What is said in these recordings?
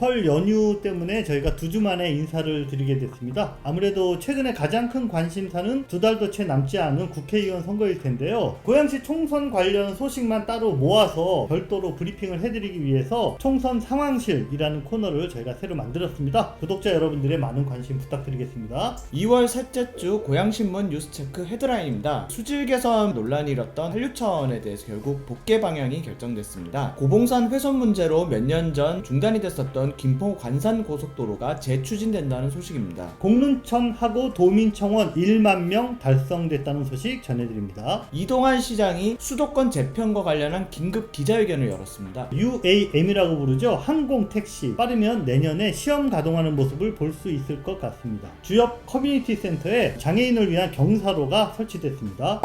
설 연휴 때문에 저희가 2주 만에 인사를 드리게 됐습니다. 아무래도 최근에 가장 큰 관심사는 2달도 채 남지 않은 국회의원 선거일 텐데요. 고양시 총선 관련 소식만 따로 모아서 별도로 브리핑을 해드리기 위해서 총선 상황실이라는 코너를 저희가 새로 만들었습니다. 구독자 여러분들의 많은 관심 부탁드리겠습니다. 2월 셋째 주 고양신문 뉴스체크 헤드라인입니다. 수질 개선 논란이 일었던 한류천에 대해서 결국 복개 방향이 결정됐습니다. 고봉산 훼손 문제로 몇 년 전 중단이 됐었던 김포 관산 고속도로가 재추진된다는 소식입니다. 공릉천하고 도민청원 1만 명 달성됐다는 소식 전해드립니다. 이동환 시장이 수도권 재편과 관련한 긴급 기자회견을 열었습니다. UAM이라고 부르죠. 항공택시 빠르면 내년에 시험 가동하는 모습을 볼 수 있을 것 같습니다. 주엽 커뮤니티 센터에 장애인을 위한 경사로가 설치됐습니다.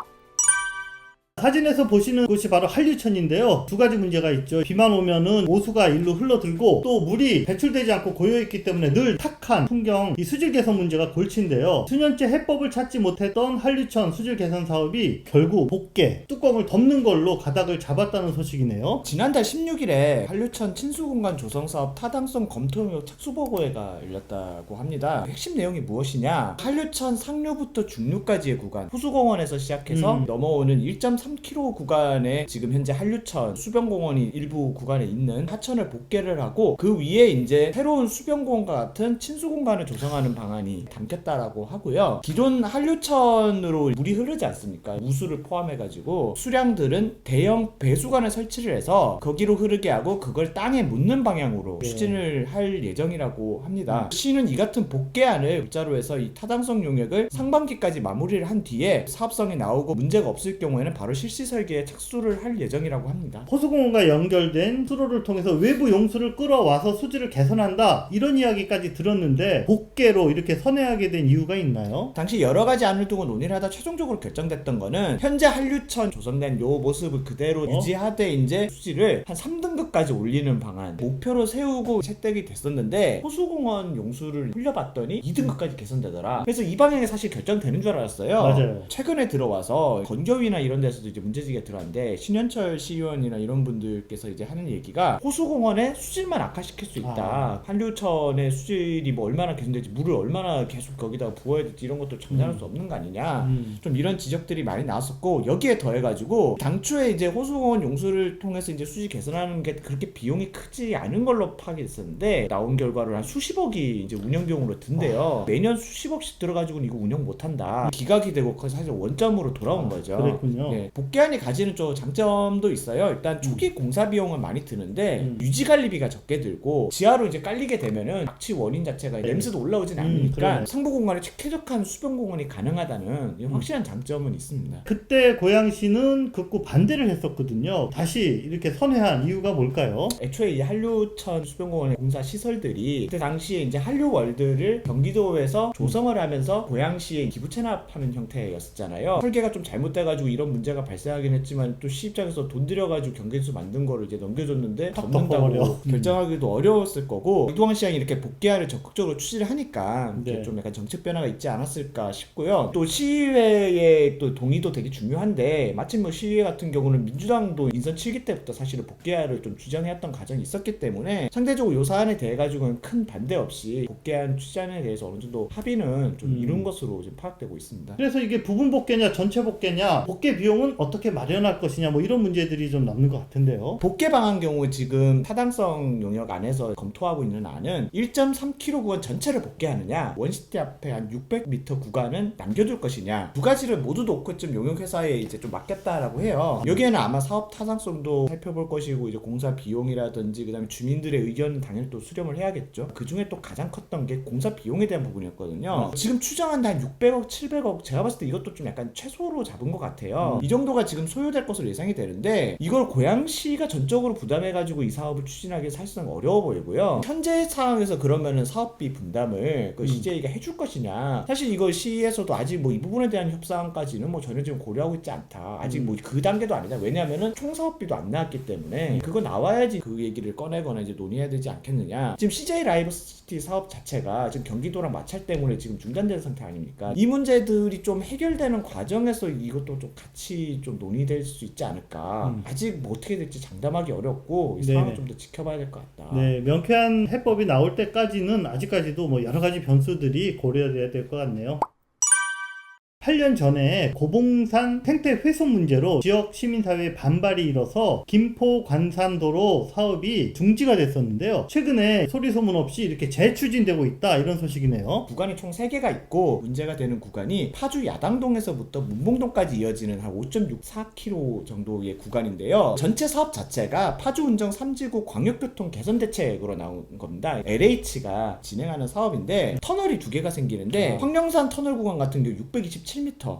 사진에서 보시는 곳이 바로 한류천인데요. 2가지 문제가 있죠. 비만 오면은 오수가 일로 흘러들고 또 물이 배출되지 않고 고여있기 때문에 늘 탁한 풍경, 이 수질 개선 문제가 골치인데요. 수년째 해법을 찾지 못했던 한류천 수질 개선 사업이 결국 복개, 뚜껑을 덮는 걸로 가닥을 잡았다는 소식이네요. 지난달 16일에 한류천 친수공간 조성사업 타당성 검토용역 착수보고회가 열렸다고 합니다. 핵심 내용이 무엇이냐? 한류천 상류부터 중류까지의 구간, 호수공원에서 시작해서 넘어오는 1.3km 구간에 지금 현재 한류천 수변공원이 일부 구간에 있는 하천을 복개를 하고 그 위에 이제 새로운 수변공원과 같은 친수공간을 조성하는 방안이 담겼다라고 하고요. 기존 한류천으로 물이 흐르지 않습니까? 우수를 포함해가지고 수량들은 대형 배수관을 설치를 해서 거기로 흐르게 하고 그걸 땅에 묻는 방향으로 추진을 할 예정이라고 합니다. 시는 이 같은 복개안을 골자로 해서 이 타당성 용역을 상반기까지 마무리를 한 뒤에 사업성이 나오고 문제가 없을 경우에는 바로 실시 설계에 착수를 할 예정이라고 합니다. 호수공원과 연결된 수로를 통해서 외부 용수를 끌어와서 수질을 개선한다, 이런 이야기까지 들었는데 복개로 이렇게 선회하게 된 이유가 있나요? 당시 여러 가지 안을 두고 논의를 하다 최종적으로 결정됐던 거는 현재 한류천 조성된 요 모습을 그대로 유지하되 이제 수질을 한 3등급까지 올리는 방안 목표로 세우고 채택이 됐었는데 호수공원 용수를 흘려봤더니 2등급까지 개선되더라. 그래서 이 방향에 사실 결정되는 줄 알았어요. 맞아요. 최근에 들어와서 건교위나 이런 데서도 이제 문제지가 들어왔는데 신현철 시의원이나 이런 분들께서 이제 하는 얘기가 호수공원의 수질만 악화시킬 수 있다. 한류천의 수질이 뭐 얼마나 개선될지, 물을 얼마나 계속 거기다가 부어야 될지 이런 것도 장담할 수 없는 거 아니냐. 좀 이런 지적들이 많이 나왔었고, 여기에 더해가지고 당초에 이제 호수공원 용수를 통해서 이제 수질 개선하는 게 그렇게 비용이 크지 않은 걸로 파악이 됐었는데 나온 결과로 한 수십억이 이제 운영 비용으로 든대요. 매년 수십억씩 들어가지고는 이거 운영 못한다. 기각이 되고 사실 원점으로 돌아온 거죠. 그랬군요. 네, 복개안이 가지는 좀 장점도 있어요. 일단 초기 공사 비용은 많이 드는데 유지 관리비가 적게 들고 지하로 이제 깔리게 되면은 악취 원인 자체가 냄새도 올라오진 않으니까 상부 공간에 쾌적한 수변 공원이 가능하다는 확실한 장점은 있습니다. 그때 고양시는 극구 반대를 했었거든요. 다시 이렇게 선회한 이유가 뭘까요? 애초에 이 한류천 수변공원의 공사 시설들이 그때 당시에 이제 한류월드를 경기도에서 조성을 하면서 고양시에 기부 체납하는 형태였었잖아요. 설계가 좀 잘못돼가지고 이런 문제가 발생하긴 했지만 또 시 입장에서 돈 들여가지고 경계수 만든 거를 이제 넘겨줬는데 접는다고 결정하기도 어려웠을 거고, 이동환 시장이 이렇게 복개안을 적극적으로 추진을 하니까 좀 약간 정책 변화가 있지 않았을까 싶고요. 또 시의회의 또 동의도 되게 중요한데 마침 뭐 시의회 같은 경우는 민주당도 인선 7기 때부터 사실은 복개안을 좀 주장해왔던 과정이 있었기 때문에 상대적으로 요 사안에 대해 가지고는 큰 반대 없이 복개안 추진에 대해서 어느 정도 합의는 좀 이룬 것으로 지금 파악되고 있습니다. 그래서 이게 부분 복개냐 전체 복개냐, 복개 비용은 어떻게 마련할 것이냐, 뭐 이런 문제들이 좀 남는 것 같은데요. 복개 방안 경우 지금 타당성 용역 안에서 검토하고 있는 안은 1.3km 구간 전체를 복개하느냐, 원시티 앞에 한 600m 구간은 남겨둘 것이냐, 두 가지를 모두 놓고 좀 용역회사에 이제 좀 맡겼다라고 해요. 여기에는 아마 사업 타당성도 살펴볼 것이고 이제 공사 비용이라든지 그다음에 주민들의 의견은 당연히 또 수렴을 해야겠죠. 그 중에 또 가장 컸던 게 공사 비용에 대한 부분이었거든요. 지금 추정한 한 600억, 700억, 제가 봤을 때 이것도 좀 약간 최소로 잡은 것 같아요. 이 정도가 지금 소요될 것으로 예상이 되는데 이걸 고양시가 전적으로 부담해가지고 이 사업을 추진하기 사실상 어려워 보이고요. 현재 상황에서 그러면은 사업비 분담을 그 CJ가 해줄 것이냐, 사실 이걸 시에서도 아직 뭐 이 부분에 대한 협상까지는 뭐 전혀 지금 고려하고 있지 않다. 아직 뭐 그 단계도 아니다. 왜냐면은 총사업비도 안 나왔기 때문에 그거 나와야지 그 얘기를 꺼내거나 이제 논의해야 되지 않겠느냐. 지금 CJ 라이브시티 사업 자체가 지금 경기도랑 마찰 때문에 지금 중단된 상태 아닙니까? 이 문제들이 좀 해결되는 과정에서 이것도 좀 같이 사업이 좀 논의될 수 있지 않을까. 아직 뭐 어떻게 될지 장담하기 어렵고 이 네네. 상황을 좀 더 지켜봐야 될 것 같다. 네, 명쾌한 해법이 나올 때까지는 아직까지도 뭐 여러 가지 변수들이 고려돼야 될 것 같네요. 8년 전에 고봉산 생태 훼손 문제로 지역 시민사회의 반발이 일어서 김포 관산도로 사업이 중지가 됐었는데요. 최근에 소리소문 없이 이렇게 재추진되고 있다, 이런 소식이네요. 구간이 총 3개가 있고 문제가 되는 구간이 파주 야당동에서부터 문봉동까지 이어지는 한 5.64km 정도의 구간인데요. 전체 사업 자체가 파주 운정 3지구 광역교통 개선 대책으로 나온 겁니다. LH가 진행하는 사업인데 터널이 2개가 생기는데 황령산 터널 구간 같은 경우 627m,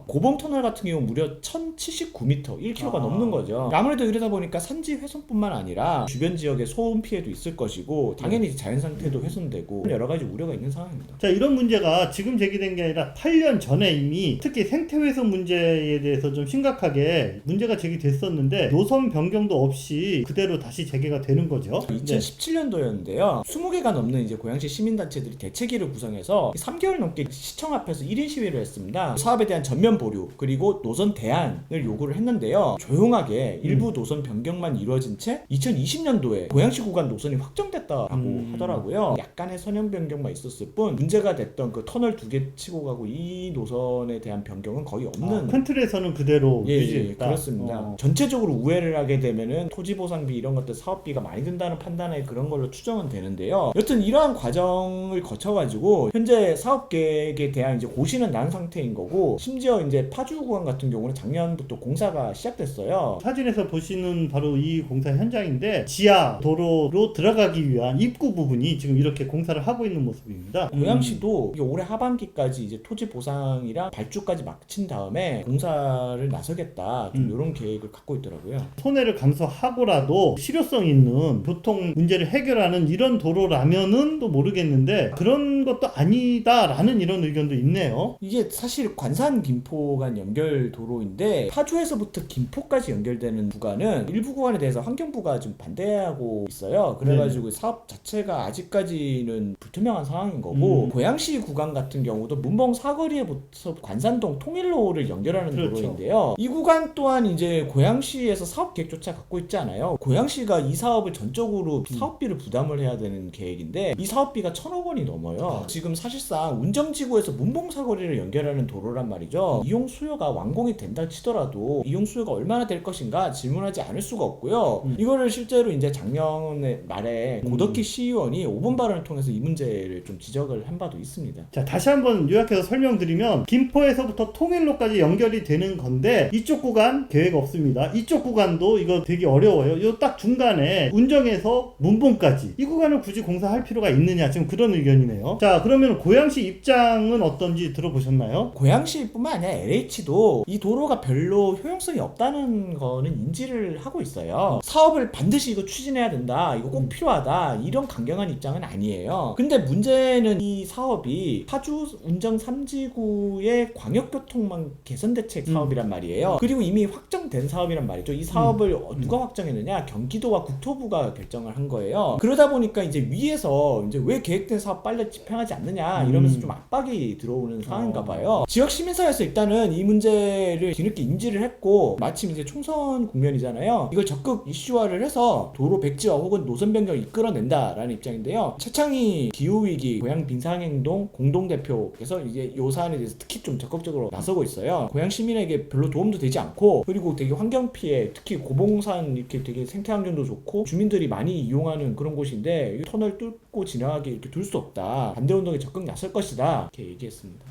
고봉 터널 같은 경우 무려 1079m, 1km가 넘는 거죠. 아무래도 이러다 보니까 산지 훼손뿐만 아니라 주변 지역에 소음 피해도 있을 것이고 당연히 자연 상태도 훼손되고 여러 가지 우려가 있는 상황입니다. 자, 이런 문제가 지금 제기된 게 아니라 8년 전에 이미 특히 생태훼손 문제에 대해서 좀 심각하게 문제가 제기됐었는데 노선 변경도 없이 그대로 다시 재개가 되는 거죠. 2017년도였는데요. 20개가 넘는 이제 고양시 시민단체들이 대책위를 구성해서 3개월 넘게 시청 앞에서 1인 시위를 했습니다. 사업에 대한 전면 보류 그리고 노선 대안을 요구를 했는데요. 조용하게 일부 노선 변경만 이루어진 채 2020년도에 고양시 구간 노선이 확정됐다라고 하더라고요. 약간의 선형 변경만 있었을 뿐 문제가 됐던 그 터널 2개 치고 가고 이 노선에 대한 변경은 거의 없는 큰 틀에서는 그대로 예, 유지했다. 그렇습니다. 전체적으로 우회를 하게 되면은 토지보상비 이런 것들 사업비가 많이 든다는 판단에 그런 걸로 추정은 되는데요. 여튼 이러한 과정을 거쳐가지고 현재 사업 계획에 대한 이제 고시는 난 상태인 거고 심지어 이제 파주 구간 같은 경우는 작년부터 공사가 시작됐어요. 사진에서 보시는 바로 이 공사 현장인데 지하 도로로 들어가기 위한 입구 부분이 지금 이렇게 공사를 하고 있는 모습입니다. 고양시도 이게 올해 하반기까지 이제 토지 보상이랑 발주까지 마친 다음에 공사를 나서겠다 좀 이런 계획을 갖고 있더라고요. 손해를 감수하고라도 실효성 있는 교통 문제를 해결하는 이런 도로라면은 또 모르겠는데 그런 것도 아니다라는 이런 의견도 있네요. 이게 사실 관산 김포 간 연결 도로인데 파주에서부터 김포까지 연결되는 구간은 일부 구간에 대해서 환경부가 좀 반대하고 있어요. 그래가지고 사업 자체가 아직까지는 불투명한 상황인 거고 고양시 구간 같은 경우도 문봉 사거리에부터 관산동 통일로를 연결하는 도로인데요. 이 구간 또한 이제 고양시에서 사업 계획조차 갖고 있지 않아요. 고양시가 이 사업을 전적으로 사업비를 부담을 해야 되는 계획인데 이 사업비가 1,000억 원이 넘어요. 지금 사실상 운정지구에서 문봉 사거리를 연결하는 도로란 말이죠. 이용 수요가 완공이 된다 치더라도 이용 수요가 얼마나 될 것인가 질문하지 않을 수가 없고요. 이거를 실제로 이제 작년에 말에 고덕희 시의원이 5분 발언을 통해서 이 문제를 좀 지적을 한 바도 있습니다. 자, 다시 한번 요약해서 설명드리면 김포에서부터 통일로까지 연결이 되는 건데 이쪽 구간 계획 없습니다. 이쪽 구간도 이거 되게 어려워요. 요 딱 중간에 운정에서 문봉까지 이 구간을 굳이 공사할 필요가 있느냐, 지금 그런 의견이네요. 자, 그러면 고양시 입장은 어떤지 들어보셨나요? 고양시뿐만 아니라 LH도 이 도로가 별로 효용성이 없다는 거는 인지를 하고 있어요. 사업을 반드시 이거 추진해야 된다, 이거 꼭 필요하다, 이런 강경한 입장은 아니에요. 근데 문제는 이 사업이 파주 운정 3지구의 광역교통망 개선대책 사업이란 말이에요. 그리고 이미 확정된 사업이란 말이죠. 이 사업을 누가 확정했느냐? 경기도와 국토부가 결정을 한 거예요. 그러다 보니까 이제 위에서 이제 왜 계획된 사업 빨리 집행하지 않느냐 이러면서 좀 압박이 들어오는 상황인가 봐요. 지역 시민사회에서 일단은 이 문제를 뒤늦게 인지를 했고 마침 이제 총선 국면이잖아요. 이걸 적극 이슈화를 해서 도로 백지화 혹은 노선 변경을 이끌어낸다라는 입장인데요. 최창희 기후위기 고양 빙상행동 공동대표께서 이제 요 사안에 대해서 특히 좀 적극적으로 나서고 있어요. 고양 시민에게 별로 도움도 되지 않고 그리고 되게 환경 피해, 특히 고봉산 이렇게 되게 생태 환경도 좋고 주민들이 많이 이용하는 그런 곳인데 이 터널 뚫고 지나가게 이렇게 둘 수 없다. 반대 운동에 적극 나설 것이다. 이렇게 얘기했습니다.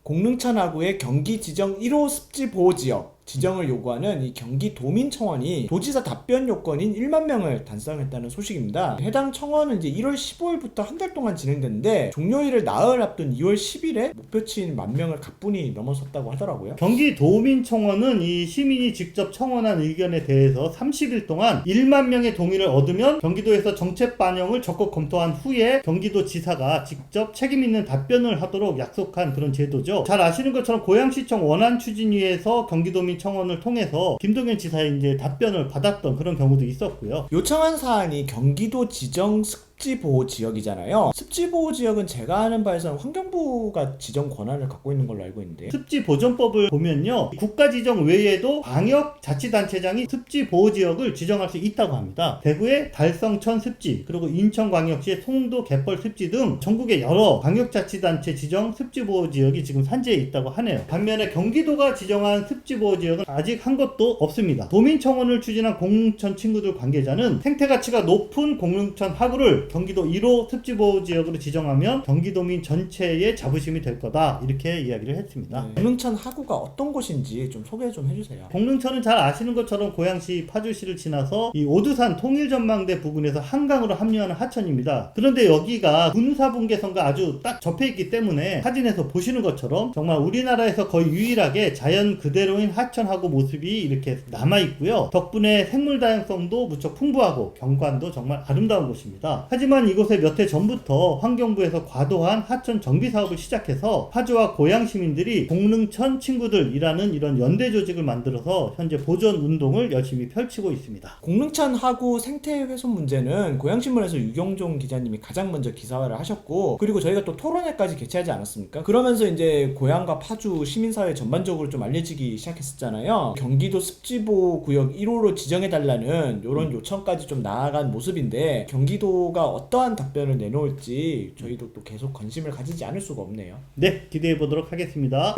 공릉천 하구의 경기 지정 1호 습지 보호 지역 지정을 요구하는 이 경기도민청원이 도지사 답변 요건인 1만 명을 달성했다는 소식입니다. 해당 청원은 이제 1월 15일부터 한 달 동안 진행됐는데 종료일을 나흘 앞둔 2월 10일에 목표치인 10,000명을 가뿐히 넘어섰다고 하더라고요. 경기도민청원은 이 시민이 직접 청원한 의견에 대해서 30일 동안 1만 명의 동의를 얻으면 경기도에서 정책 반영을 적극 검토한 후에 경기도지사가 직접 책임 있는 답변을 하도록 약속한 그런 제도죠. 잘 아시는 것처럼 고양시청 원안 추진위에서 경기도민 청원을 통해서 김동연 지사의 이제 답변을 받았던 그런 경우도 있었고요. 요청한 사안이 경기도 지정 습지보호지역이잖아요. 습지보호지역은 제가 아는 바에서는 환경부가 지정 권한을 갖고 있는 걸로 알고 있는데, 습지보전법을 보면요, 국가 지정 외에도 광역 자치단체장이 습지보호지역을 지정할 수 있다고 합니다. 대구의 달성천 습지, 그리고 인천광역시의 송도 갯벌 습지 등 전국의 여러 광역자치단체 지정 습지보호지역이 지금 산지에 있다고 하네요. 반면에 경기도가 지정한 습지보호지역은 아직 한 것도 없습니다. 도민청원을 추진한 공릉천 친구들 관계자는 생태가치가 높은 공릉천 하구를 경기도 1호 습지보호지역으로 지정하면 경기도민 전체의 자부심이 될 거다, 이렇게 이야기를 했습니다. 공릉천 하구가 어떤 곳인지 좀 소개 좀 해주세요. 공릉천은 잘 아시는 것처럼 고양시 파주시를 지나서 이 오두산 통일전망대 부근에서 한강으로 합류하는 하천입니다. 그런데 여기가 군사분계선과 아주 딱 접해있기 때문에 사진에서 보시는 것처럼 정말 우리나라에서 거의 유일하게 자연 그대로인 하천하구 모습이 이렇게 남아있고요. 덕분에 생물 다양성도 무척 풍부하고 경관도 정말 아름다운 곳입니다. 하지만 이곳에 몇 해 전부터 환경부에서 과도한 하천 정비 사업을 시작해서 파주와 고양 시민들이 공릉천 친구들이라는 이런 연대 조직을 만들어서 현재 보존 운동을 열심히 펼치고 있습니다. 공릉천 하구 생태 훼손 문제는 고양신문에서 유경종 기자님이 가장 먼저 기사화를 하셨고, 그리고 저희가 또 토론회까지 개최하지 않았습니까? 그러면서 이제 고양과 파주 시민사회 전반적으로 좀 알려지기 시작했었잖아요. 경기도 습지보호 구역 1호로 지정해달라는 이런 요청까지 좀 나아간 모습인데, 경기도가 어떠한 답변을 내놓을지 저희도 또 계속 관심을 가지지 않을 수가 없네요. 네, 기대해 보도록 하겠습니다.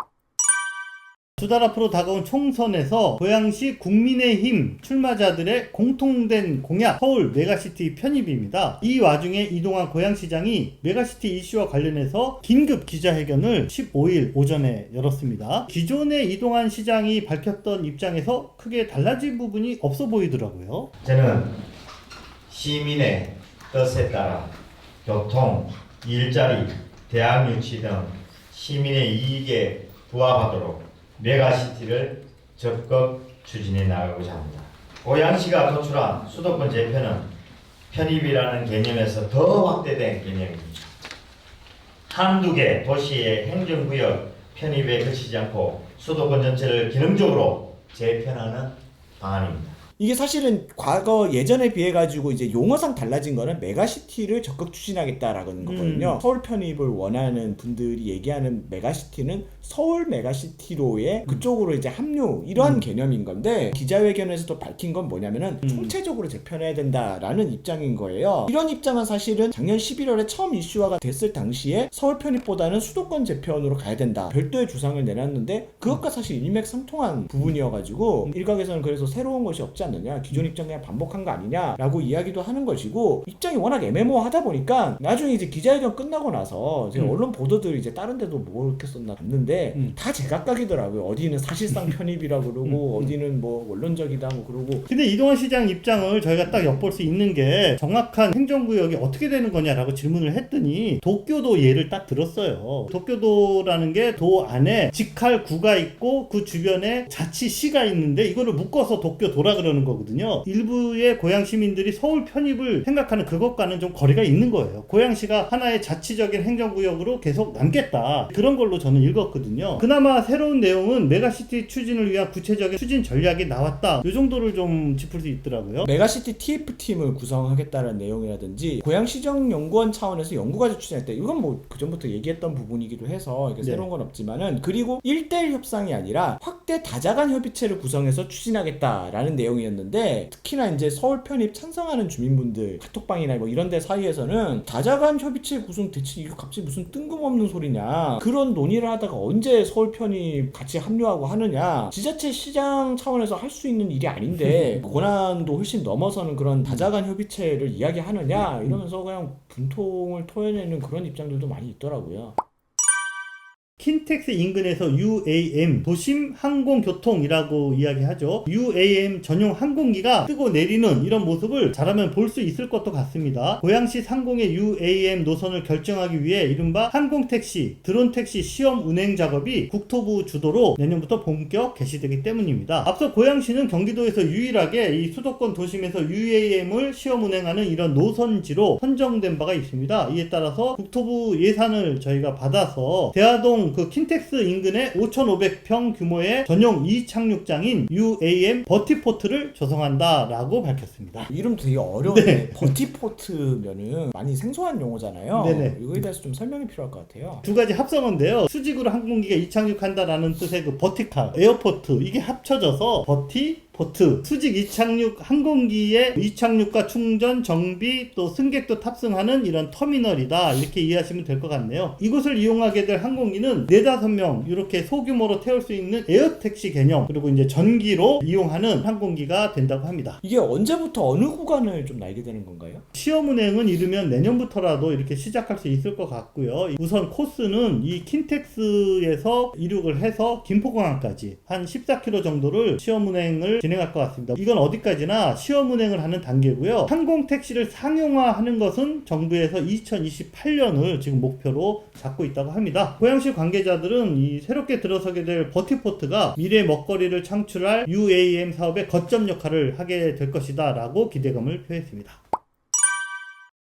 두 달 앞으로 다가온 총선에서 고양시 국민의힘 출마자들의 공통된 공약, 서울 메가시티 편입입니다. 이 와중에 이동환 고양시장이 메가시티 이슈와 관련해서 긴급 기자회견을 15일 오전에 열었습니다. 기존에 이동환 시장이 밝혔던 입장에서 크게 달라진 부분이 없어 보이더라고요. 저는 시민의 뜻에 따라 교통, 일자리, 대학 유치 등 시민의 이익에 부합하도록 메가시티를 적극 추진해 나가고자 합니다. 고양시가 도출한 수도권 재편은 편입이라는 개념에서 더 확대된 개념입니다. 한두 개 도시의 행정구역 편입에 그치지 않고 수도권 전체를 기능적으로 재편하는 방안입니다. 이게 사실은 과거 예전에 비해 가지고 이제 용어상 달라진 거는 메가시티를 적극 추진하겠다라는 거거든요. 서울 편입을 원하는 분들이 얘기하는 메가시티는 서울 메가시티로의 그쪽으로 이제 합류, 이러한 개념인 건데, 기자회견에서도 밝힌 건 뭐냐면은 총체적으로 재편해야 된다라는 입장인 거예요. 이런 입장은 사실은 작년 11월에 처음 이슈화가 됐을 당시에 서울 편입보다는 수도권 재편으로 가야 된다, 별도의 주장을 내놨는데, 그것과 사실 일맥상통한 부분이어가지고 일각에서는 그래서 새로운 것이 없지 않느냐, 기존 입장 그냥 반복한 거 아니냐라고 이야기도 하는 것이고, 입장이 워낙 애매모호하다 보니까 나중에 이제 기자회견 끝나고 나서 제가 언론 보도들 이제 다른 데도 뭐 이렇게 썼나 봤는데 다 제각각이더라고요. 어디는 사실상 편입이라고 그러고 어디는 뭐 원론적이다 뭐 그러고. 근데 이동환 시장 입장을 저희가 딱 엿볼 수 있는 게, 정확한 행정구역이 어떻게 되는 거냐라고 질문을 했더니 도쿄도 예를 딱 들었어요. 도쿄도라는 게 도 안에 직할구가 있고 그 주변에 자치시가 있는데 이거를 묶어서 도쿄도라 그러는 거거든요. 일부의 고양 시민들이 서울 편입을 생각하는 그것과는 좀 거리가 있는 거예요. 고양시가 하나의 자치적인 행정구역으로 계속 남겠다, 그런 걸로 저는 읽었거든요. 그나마 새로운 내용은 메가시티 추진을 위한 구체적인 추진 전략이 나왔다, 이 정도를 좀 짚을 수 있더라고요. 메가시티 TF팀을 구성하겠다는 내용이라든지 고양시정연구원 차원에서 연구과제 추진했다, 이건 뭐 그전부터 얘기했던 부분이기도 해서 이게 새로운 건 없지만은, 그리고 1대1 협상이 아니라 확대 다자간 협의체를 구성해서 추진하겠다라는 내용이었는데, 특히나 이제 서울 편입 찬성하는 주민분들 카톡방이나 뭐 이런 데 사이에서는 다자간 협의체 구성 대체 이거 갑자기 무슨 뜬금없는 소리냐, 그런 논의를 하다가 언제 서울 편입 같이 합류하고 하느냐, 지자체 시장 차원에서 할 수 있는 일이 아닌데 권한도 훨씬 넘어서는 그런 다자간 협의체를 이야기하느냐, 이러면서 그냥 분통을 토해내는 그런 입장들도 많이 있더라고요. 킨텍스 인근에서 UAM, 도심 항공교통이라고 이야기하죠. UAM 전용 항공기가 뜨고 내리는 이런 모습을 잘하면 볼 수 있을 것도 같습니다. 고양시 상공의 UAM 노선을 결정하기 위해 이른바 항공택시, 드론택시 시험 운행 작업이 국토부 주도로 내년부터 본격 개시되기 때문입니다. 앞서 고양시는 경기도에서 유일하게 이 수도권 도심에서 UAM을 시험 운행하는 이런 노선지로 선정된 바가 있습니다. 이에 따라서 국토부 예산을 저희가 받아서 대하동 중 그 킨텍스 인근에 5,500평 규모의 전용 이착륙장인 UAM 버티포트를 조성한다라고 밝혔습니다. 이름 되게 어려운데 네. 버티포트면은 많이 생소한 용어잖아요. 네네. 이거에 대해서 좀 설명이 필요할 것 같아요. 두 가지 합성어인데요. 수직으로 항공기가 이착륙한다라는 뜻의 그 버티칼, 에어포트 이게 합쳐져서 버티포트, 수직 이착륙 항공기의 이착륙과 충전, 정비 또 승객도 탑승하는 이런 터미널이다 이렇게 이해하시면 될 것 같네요. 이곳을 이용하게 될 항공기는 4-5명 이렇게 소규모로 태울 수 있는 에어택시 개념 그리고 이제 전기로 이용하는 항공기가 된다고 합니다. 이게 언제부터 어느 구간을 좀 날게 되는 건가요? 시험 운행은 이르면 내년부터라도 이렇게 시작할 수 있을 것 같고요. 우선 코스는 이 킨텍스에서 이륙을 해서 김포공항까지 한 14km 정도를 시험 운행을 진행할 것 같습니다. 이건 어디까지나 시험 운행을 하는 단계고요. 항공 택시를 상용화하는 것은 정부에서 2028년을 지금 목표로 잡고 있다고 합니다. 고양시 관계자들은 이 새롭게 들어서게 될 버티포트가 미래 먹거리를 창출할 UAM 사업의 거점 역할을 하게 될 것이다 라고 기대감을 표했습니다.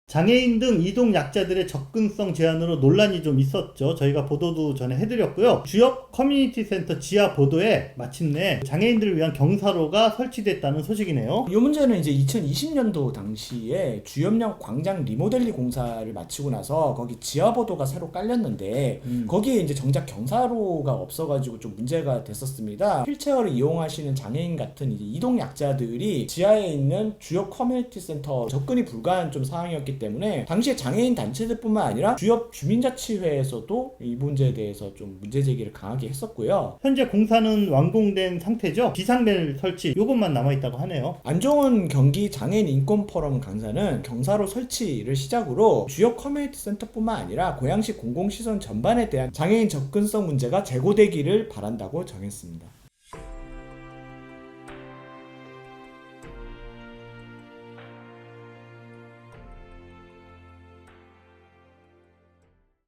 장애인 등 이동 약자들의 접근성 제한으로 논란이 좀 있었죠. 저희가 보도도 전에 해드렸고요. 주역 커뮤니티 센터 지하 보도에 마침내 장애인들을 위한 경사로가 설치됐다는 소식이네요. 이 문제는 이제 2020년도 당시에 주염역 광장 리모델링 공사를 마치고 나서 거기 지하보도가 새로 깔렸는데 거기에 이제 정작 경사로가 없어가지고 좀 문제가 됐었습니다. 휠체어를 이용하시는 장애인 같은 이제 이동 약자들이 지하에 있는 주요 커뮤니티 센터 접근이 불가한 좀 상황이었기 때문에 당시에 장애인 단체들뿐만 아니라 주요 주민자치회에서도 이 문제에 대해서 좀 문제 제기를 강하게 했었고요. 현재 공사는 완공된 상태죠. 비상벨 설치 요것만 남아있다고 하네요. 안종훈 경기 장애인 인권 포럼 강사는 경사로 설치를 시작으로 주요 커뮤니티 센터뿐만 아니라 고양시 공공시설 전반에 대한 장애인 접근성 문제가 제고되기를 바란다고 정했습니다.